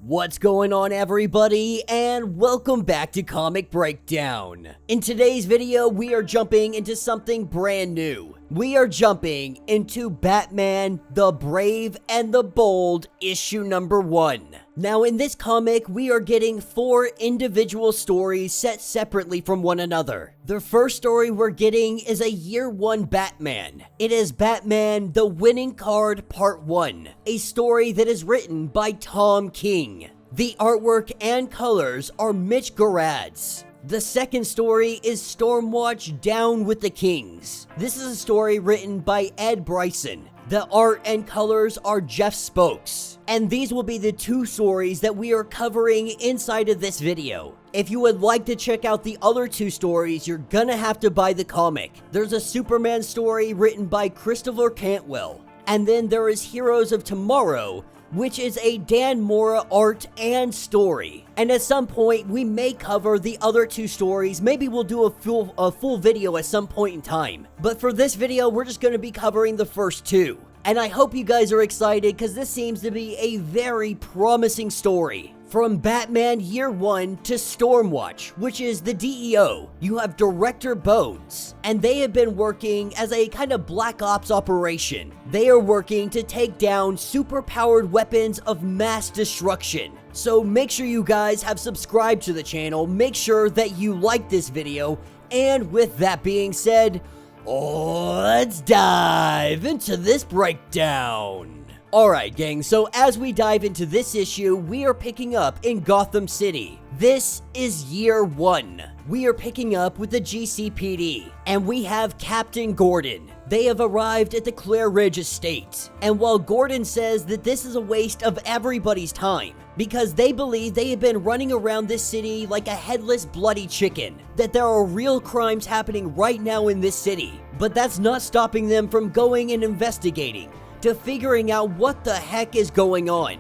What's going on, everybody, and welcome back to Comic Breakdown. In today's video, we are jumping into something brand new. We are jumping into Batman, the Brave and the Bold, issue number 1. Now, in this comic, we are getting 4 individual stories set separately from one another. The first story we're getting is a Year 1 Batman. It is Batman, the Winning Card Part 1, a story that is written by Tom King. The artwork and colors are Mitch Gerads. The second story is StormWatch Down with the Kings. This is a story written by Ed Brisson. The art and colors are Jeff Spokes. And these will be the 2 stories that we are covering inside of this video. If you would like to check out the other 2 stories, you're gonna have to buy the comic. There's a Superman story written by Christopher Cantwell. And then there is Heroes of Tomorrow, which is a Dan Mora art and story. And at some point, we may cover the other 2 stories. Maybe we'll do a full video at some point in time. But for this video, we're just going to be covering the first 2. And I hope you guys are excited because this seems to be a very promising story. From Batman Year 1 to StormWatch, which is the DEO, you have Director Bones, and they have been working as a kind of black ops operation. They are working to take down super-powered weapons of mass destruction. So make sure you guys have subscribed to the channel, make sure that you like this video, and with that being said, let's dive into this breakdown. Alright gang, so as we dive into this issue, we are picking up in Gotham City. This is Year 1. We are picking up with the GCPD, and we have Captain Gordon. They have arrived at the Clare Ridge estate, and while Gordon says that this is a waste of everybody's time, because they believe they have been running around this city like a headless bloody chicken, that there are real crimes happening right now in this city, but that's not stopping them from going and investigating, to figuring out what the heck is going on.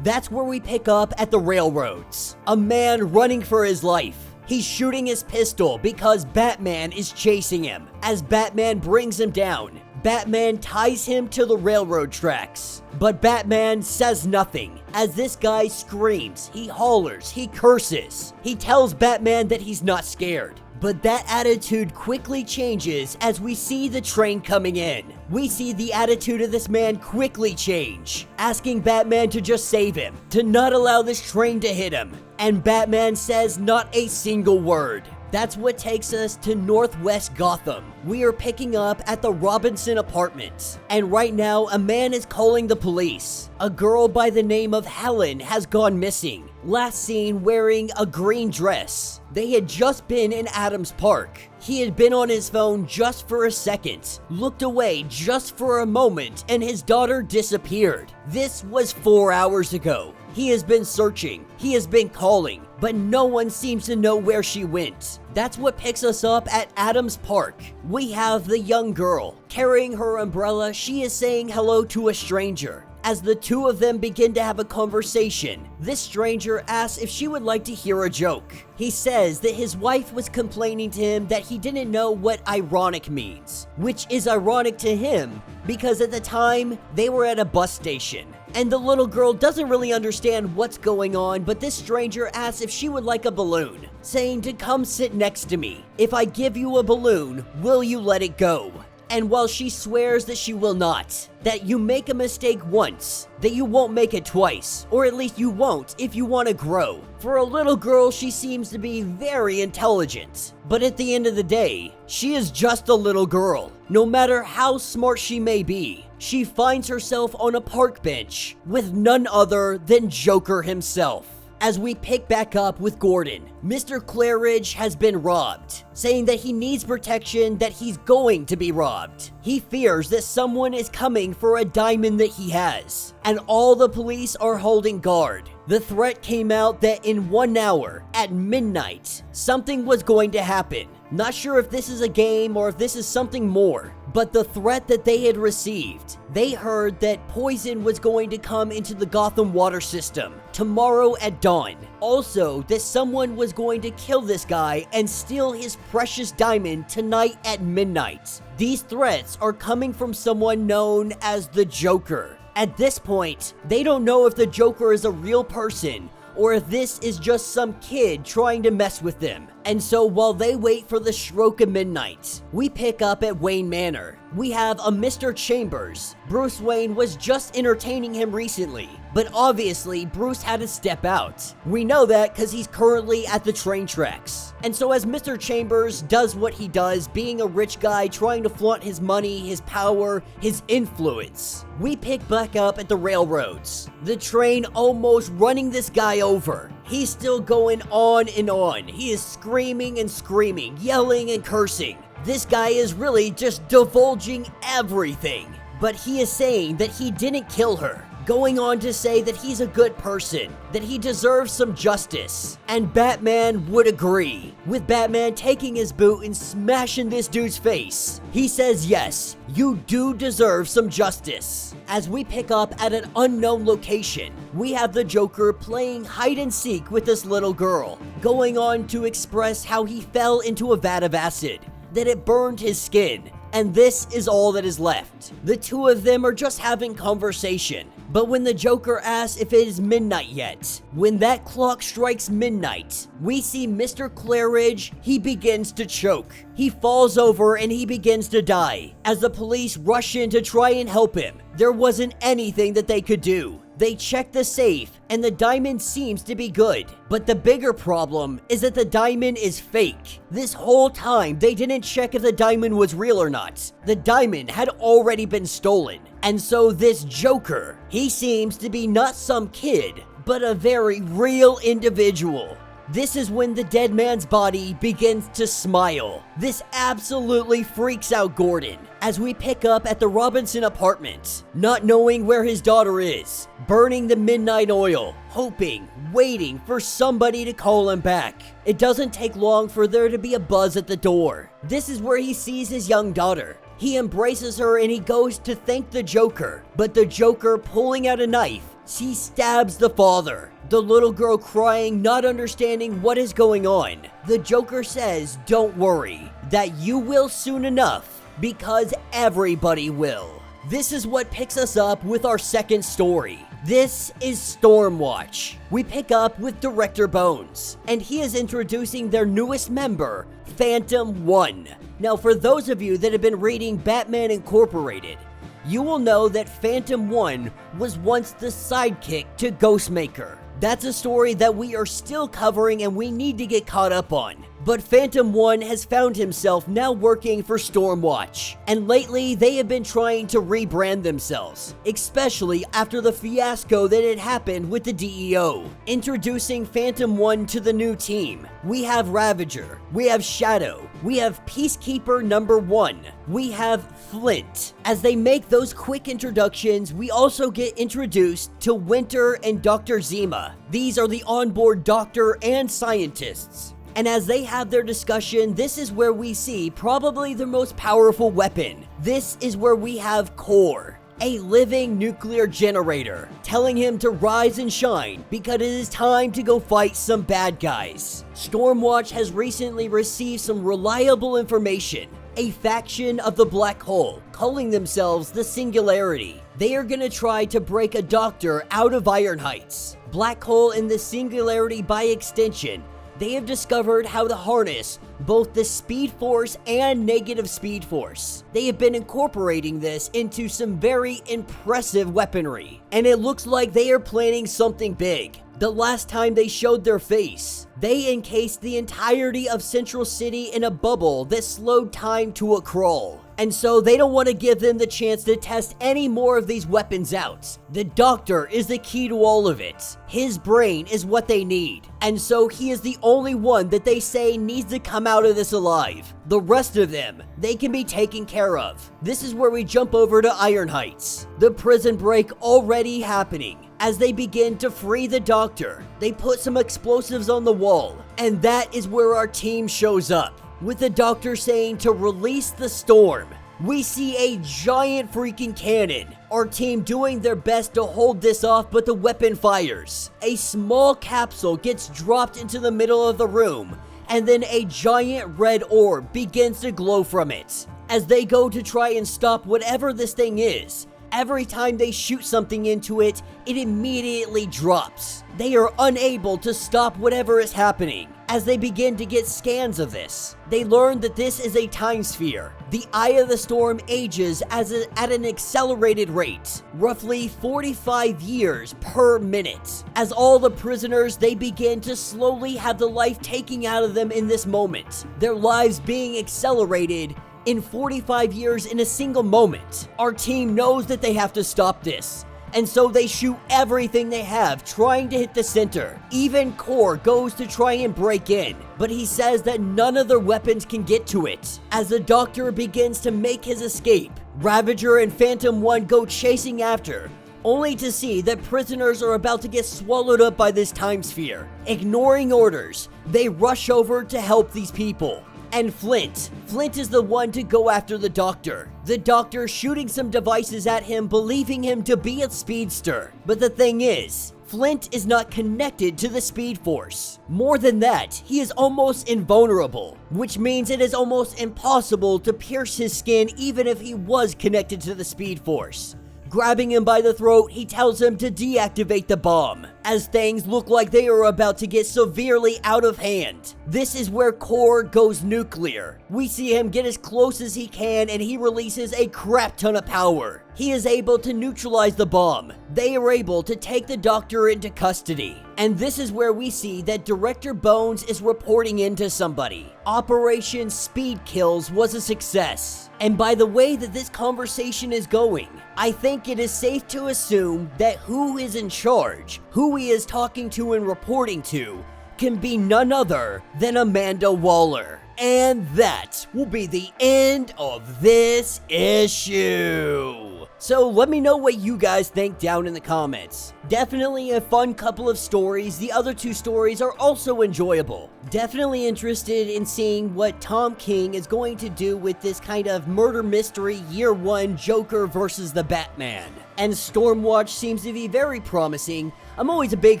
That's where we pick up at the railroads. A man running for his life. He's shooting his pistol because Batman is chasing him. As Batman brings him down, Batman ties him to the railroad tracks. But Batman says nothing. As this guy screams, he hollers, he curses. He tells Batman that he's not scared. But that attitude quickly changes as we see the train coming in. We see the attitude of this man quickly change, asking Batman to just save him, to not allow this train to hit him. And Batman says not a single word. That's what takes us to Northwest Gotham. We are picking up at the Robinson apartment. And right now, a man is calling the police. A girl by the name of Helen has gone missing. Last seen wearing a green dress. They had just been in Adams Park. He had been on his phone just for a second, looked away just for a moment, and his daughter disappeared. This was 4 hours ago. He has been searching, he has been calling, but no one seems to know where she went. That's what picks us up at Adams Park. We have the young girl. Carrying her umbrella, she is saying hello to a stranger. As the 2 of them begin to have a conversation, this stranger asks if she would like to hear a joke. He says that his wife was complaining to him that he didn't know what ironic means, which is ironic to him because at the time, they were at a bus station. And the little girl doesn't really understand what's going on, but this stranger asks if she would like a balloon, saying to come sit next to me. If I give you a balloon, will you let it go? And while she swears that she will not, that you make a mistake once, that you won't make it twice, or at least you won't if you want to grow. For a little girl, she seems to be very intelligent. But at the end of the day, she is just a little girl. No matter how smart she may be, she finds herself on a park bench with none other than Joker himself. As we pick back up with Gordon, Mr. Claridge has been robbed, saying that he needs protection, that he's going to be robbed. He fears that someone is coming for a diamond that he has, and all the police are holding guard. The threat came out that in 1 hour, at midnight, something was going to happen. Not sure if this is a game or if this is something more, but the threat that they had received, they heard that poison was going to come into the Gotham water system tomorrow at dawn. Also, that someone was going to kill this guy and steal his precious diamond tonight at midnight. These threats are coming from someone known as the Joker. At this point, they don't know if the Joker is a real person or if this is just some kid trying to mess with them. And so while they wait for the stroke of midnight, we pick up at Wayne Manor. We have a Mr. Chambers. Bruce Wayne was just entertaining him recently, but obviously Bruce had to step out. We know that because he's currently at the train tracks. And so as Mr. Chambers does what he does, being a rich guy trying to flaunt his money, his power, his influence, we pick back up at the railroads. The train almost running this guy over. He's still going on and on. He is screaming and screaming, yelling and cursing. This guy is really just divulging everything. But he is saying that he didn't kill her, going on to say that he's a good person, that he deserves some justice. And Batman would agree, with Batman taking his boot and smashing this dude's face. He says, yes, you do deserve some justice. As we pick up at an unknown location, we have the Joker playing hide and seek with this little girl, going on to express how he fell into a vat of acid, that it burned his skin, and this is all that is left. The two of them are just having conversation, but when the Joker asks if it is midnight yet, when that clock strikes midnight, we see Mr. Claridge, he begins to choke. He falls over and he begins to die. As the police rush in to try and help him, there wasn't anything that they could do. They check the safe, and the diamond seems to be good. But the bigger problem is that the diamond is fake. This whole time, they didn't check if the diamond was real or not. The diamond had already been stolen. And so this Joker, he seems to be not some kid, but a very real individual. This is when the dead man's body begins to smile. This absolutely freaks out Gordon as we pick up at the Robinson apartment, not knowing where his daughter is, burning the midnight oil, hoping, waiting for somebody to call him back. It doesn't take long for there to be a buzz at the door. This is where he sees his young daughter. He embraces her and he goes to thank the Joker, but the Joker, pulling out a knife, she stabs the father. The little girl crying, not understanding what is going on. The Joker says, don't worry, that you will soon enough, because everybody will. This is what picks us up with our second story. This is StormWatch. We pick up with Director Bones, and he is introducing their newest member, Phantom 1. Now, for those of you that have been reading Batman Incorporated, you will know that Phantom 1 was once the sidekick to Ghostmaker. That's a story that we are still covering and we need to get caught up on. But Phantom 1 has found himself now working for StormWatch, and lately they have been trying to rebrand themselves, especially after the fiasco that had happened with the DEO. Introducing Phantom 1 to the new team, we have Ravager, we have Shadow, we have Peacekeeper number 1, we have Flint. As they make those quick introductions, we also get introduced to Winter and Dr. Zima. These are the onboard doctor and scientists. And as they have their discussion, this is where we see probably the most powerful weapon. This is where we have Core, a living nuclear generator, telling him to rise and shine because it is time to go fight some bad guys. StormWatch has recently received some reliable information. A faction of the Black Hole, calling themselves the Singularity. They are gonna try to break a doctor out of Iron Heights. Black Hole and the Singularity by extension, they have discovered how to harness both the Speed Force and Negative Speed Force. They have been incorporating this into some very impressive weaponry, and it looks like they are planning something big. The last time they showed their face, they encased the entirety of Central City in a bubble that slowed time to a crawl. And so they don't want to give them the chance to test any more of these weapons out. The Doctor is the key to all of it. His brain is what they need. And so he is the only one that they say needs to come out of this alive. The rest of them, they can be taken care of. This is where we jump over to Iron Heights. The prison break already happening. As they begin to free the Doctor, they put some explosives on the wall. And that is where our team shows up, with the Doctor saying to release the storm. We see a giant freaking cannon. Our team doing their best to hold this off, but the weapon fires. A small capsule gets dropped into the middle of the room, and then a giant red orb begins to glow from it. As they go to try and stop whatever this thing is, Every time they shoot something into it, it immediately drops. They are unable to stop whatever is happening. As they begin to get scans of this, they learn that this is a time sphere. The eye of the storm ages at an accelerated rate, roughly 45 years per minute. As all the prisoners, they begin to slowly have the life taken out of them in this moment, their lives being accelerated in 45 years in a single moment. Our team knows that they have to stop this, and so they shoot everything they have, trying to hit the center. Even Core goes to try and break in, but he says that none of their weapons can get to it. As the Doctor begins to make his escape, Ravager and Phantom 1 go chasing after, only to see that prisoners are about to get swallowed up by this time sphere. Ignoring orders, they rush over to help these people. And Flint is the one to go after the Doctor. The Doctor shooting some devices at him, believing him to be a speedster. But the thing is, Flint is not connected to the Speed Force. More than that, he is almost invulnerable, which means it is almost impossible to pierce his skin even if he was connected to the Speed Force. Grabbing him by the throat, he tells him to deactivate the bomb, as things look like they are about to get severely out of hand. This is where Core goes nuclear. We see him get as close as he can, and he releases a crap ton of power. He is able to neutralize the bomb. They are able to take the Doctor into custody. And this is where we see that Director Bones is reporting into somebody. Operation Speed Kills was a success. And by the way that this conversation is going, I think it is safe to assume that who is in charge, who he is talking to and reporting to, can be none other than Amanda Waller. And that will be the end of this issue. So let me know what you guys think down in the comments. Definitely a fun couple of stories. The other two stories are also enjoyable. Definitely interested in seeing what Tom King is going to do with this kind of murder mystery year one Joker versus the Batman. And StormWatch seems to be very promising. I'm always a big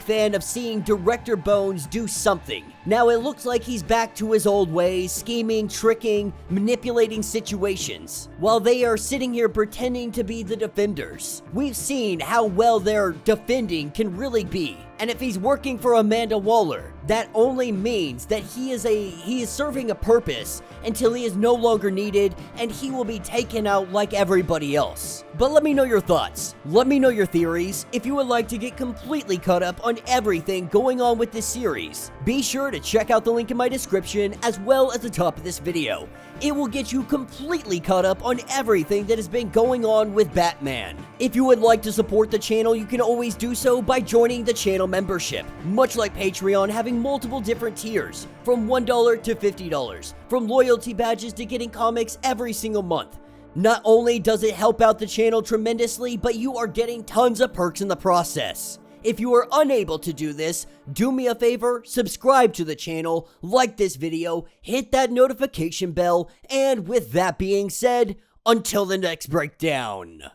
fan of seeing Director Bones do something. Now it looks like he's back to his old ways, scheming, tricking, manipulating situations, while they are sitting here pretending to be the defenders. We've seen how well their defending can really be. And if he's working for Amanda Waller, that only means that he is serving a purpose until he is no longer needed and he will be taken out like everybody else. But let me know your thoughts. Let me know your theories. If you would like to get completely caught up on everything going on with this series, be sure to check out the link in my description as well as the top of this video. It will get you completely caught up on everything that has been going on with Batman. If you would like to support the channel, you can always do so by joining the channel membership. Much like Patreon, having multiple different tiers, from $1 to $50, from loyalty badges to getting comics every single month. Not only does it help out the channel tremendously, but you are getting tons of perks in the process. If you are unable to do this, do me a favor, subscribe to the channel, like this video, hit that notification bell, and with that being said, until the next breakdown.